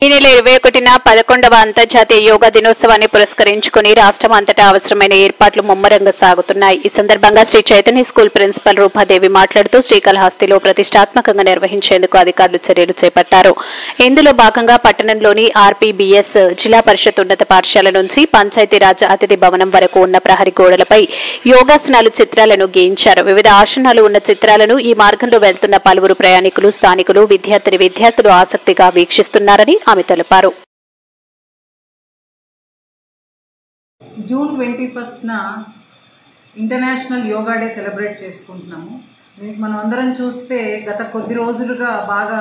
ఈ నెల 21న 11వ అంతర్జాతీయ యోగా దినోత్సవాన్ని పురస్కరించుకుని రాష్ట్రం అంతటా అవసరమైన ఏర్పాట్లు ముమ్మరంగా సాగుతున్నాయి. ఈ సందర్భంగా శ్రీ చైతన్య స్కూల్ ప్రిన్సిపల్ రూపాదేవి మాట్లాడుతూ శ్రీకాళహస్తిలో ప్రతిష్టాత్మకంగా నిర్వహించేందుకు అధికారులు చర్యలు చేపట్టారు. ఇందులో భాగంగా పట్టణంలోని ఆర్పీబీఎస్ జిల్లా పరిషత్ ఉన్నత పాఠశాల నుంచి పంచాయతీరాజ్ అతిథి భవనం వరకు ఉన్న ప్రహరీ గోడలపై యోగాసనాలు చిత్రాలను గీయించారు. వివిధ ఆసనాలు ఉన్న చిత్రాలను ఈ మార్గంలో వెళ్తున్న పలువురు ప్రయాణికులు, స్థానికులు, విద్యార్థులు ఆసక్తిగా వీక్షిస్తున్నారని ఆమె తెలిపారు. జూన్ 21న ఇంటర్నేషనల్ యోగా డే సెలబ్రేట్ చేసుకుంటున్నాము. దీనికి మనం అందరం చూస్తే గత కొద్ది రోజులుగా బాగా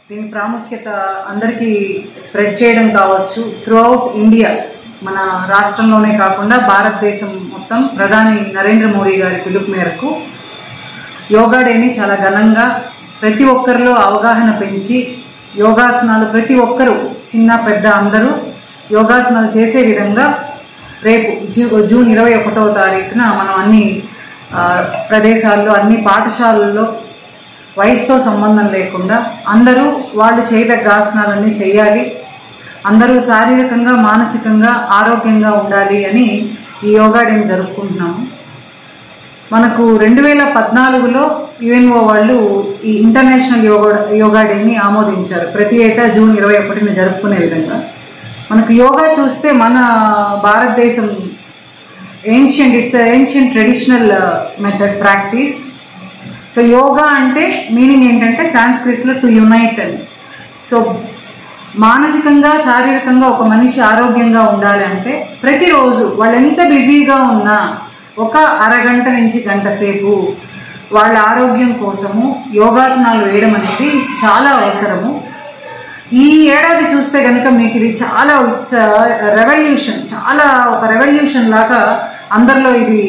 దీని ప్రాముఖ్యత అందరికీ స్ప్రెడ్ చేయడం కావచ్చు. త్రూఅవుట్ ఇండియా, మన రాష్ట్రంలోనే కాకుండా భారతదేశం మొత్తం ప్రధాని నరేంద్ర మోడీ గారి పిలుపు మేరకు యోగా డేని చాలా ఘనంగా ప్రతి ఒక్కరిలో అవగాహన పెంచి యోగాసనాలు ప్రతి ఒక్కరూ చిన్న పెద్ద అందరూ యోగాసనాలు చేసే విధంగా రేపు జూన్ 21వ తారీఖున మనం అన్ని ప్రదేశాల్లో, అన్ని పాఠశాలల్లో వయసుతో సంబంధం లేకుండా అందరూ వాళ్ళు చేయదగ్గ ఆసనాలన్నీ చేయాలి, అందరూ శారీరకంగా మానసికంగా ఆరోగ్యంగా ఉండాలి అని ఈ యోగా డేని జరుపుకుంటున్నాము. మనకు 2014లో యుఎన్ఓ వాళ్ళు ఈ ఇంటర్నేషనల్ యోగా డేని ఆమోదించారు. ప్రతి ఏటా జూన్ 21న జరుపుకునే విధంగా. మనకు యోగా చూస్తే మన భారతదేశం ancient traditional method practice. So yoga అంటే మీనింగ్ ఏంటంటే సాంస్క్రిట్లో టు యునైట్ అని. సో మానసికంగా శారీరకంగా ఒక మనిషి ఆరోగ్యంగా ఉండాలి అంటే ప్రతిరోజు వాళ్ళు ఎంత బిజీగా ఉన్నా ఒక అరగంట నుంచి గంట సేపు వాళ్ళ ఆరోగ్యం కోసము యోగాసనాలు వేయడం అనేది చాలా అవసరము. ఈ ఏడాది చూస్తే కనుక మీకు ఇది చాలా రెవల్యూషన్, చాలా ఒక రెవల్యూషన్ లాగా అందరిలో ఇది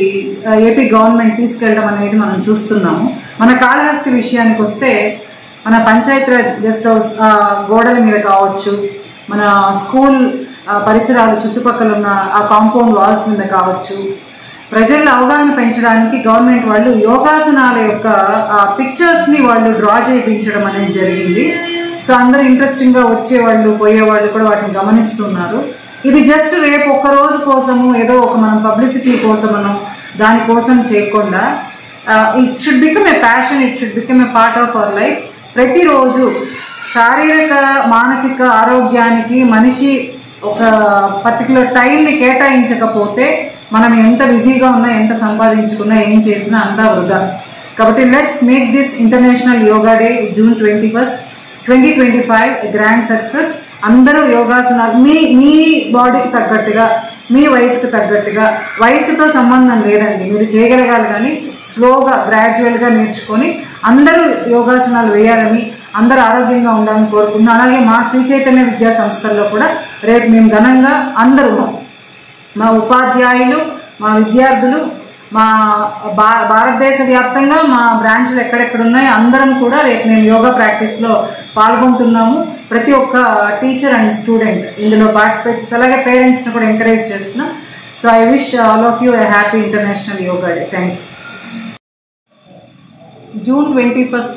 ఏపీ గవర్నమెంట్ తీసుకెళ్ళడం అనేది మనం చూస్తున్నాము. మన కాళహస్తి విషయానికి వస్తే మన పంచాయతీరాజ్ గెస్ట్ హౌస్ గోడల మీద కావచ్చు, మన స్కూల్ పరిసరాలు చుట్టుపక్కల ఉన్న ఆ కాంపౌండ్ వాల్స్ మీద కావచ్చు, ప్రజల్లో అవగాహన పెంచడానికి గవర్నమెంట్ వాళ్ళు యోగాసనాల యొక్క పిక్చర్స్ని వాళ్ళు డ్రా చేయించడం అనేది జరిగింది. సో అందరూ ఇంట్రెస్టింగ్గా వచ్చేవాళ్ళు పోయేవాళ్ళు కూడా వాటిని గమనిస్తున్నారు. ఇది జస్ట్ రేపు ఒక్క రోజు కోసము ఏదో ఒక మనం పబ్లిసిటీ కోసమనో దానికోసం చేయకుండా it should become a passion, it should become a part of our life. ప్రతిరోజు శారీరక మానసిక ఆరోగ్యానికి మనిషి ఒక పర్టికులర్ టైంని కేటాయించకపోతే మనం ఎంత బిజీగా ఉన్నా, ఎంత సంపాదించుకున్నా, ఏం చేసినా అంతా వృధా. కాబట్టి let's make this international yoga day June 21, 2025 grand success. అందరూ యోగాసనాలు మీ బాడీకి తగ్గట్టుగా, మీ వయసుకు తగ్గట్టుగా, వయసుతో సంబంధం లేదండి, మీరు చేయగలగాలి. కానీ స్లోగా గ్రాడ్యువల్గా నేర్చుకొని అందరూ యోగాసనాలు వేయాలని, అందరూ ఆరోగ్యంగా ఉండాలని కోరుకుంటున్నాం. అలాగే మా శ్రీ చైతన్య విద్యా సంస్థల్లో కూడా రేపు మేము ఘనంగా అందరూ, మా ఉపాధ్యాయులు, మా విద్యార్థులు, మా భారతదేశ వ్యాప్తంగా మా బ్రాంచ్లు ఎక్కడెక్కడ ఉన్నాయో అందరం కూడా రేపు మేము యోగా ప్రాక్టీస్లో పాల్గొంటున్నాము. ప్రతి ఒక్క టీచర్ అండ్ స్టూడెంట్ ఇందులో పార్టిసిపేట్ చేసి, అలాగే పేరెంట్స్ని కూడా ఎంకరేజ్ చేస్తున్నాం. So I wish all of you A happy international yoga day. Thank you. June 21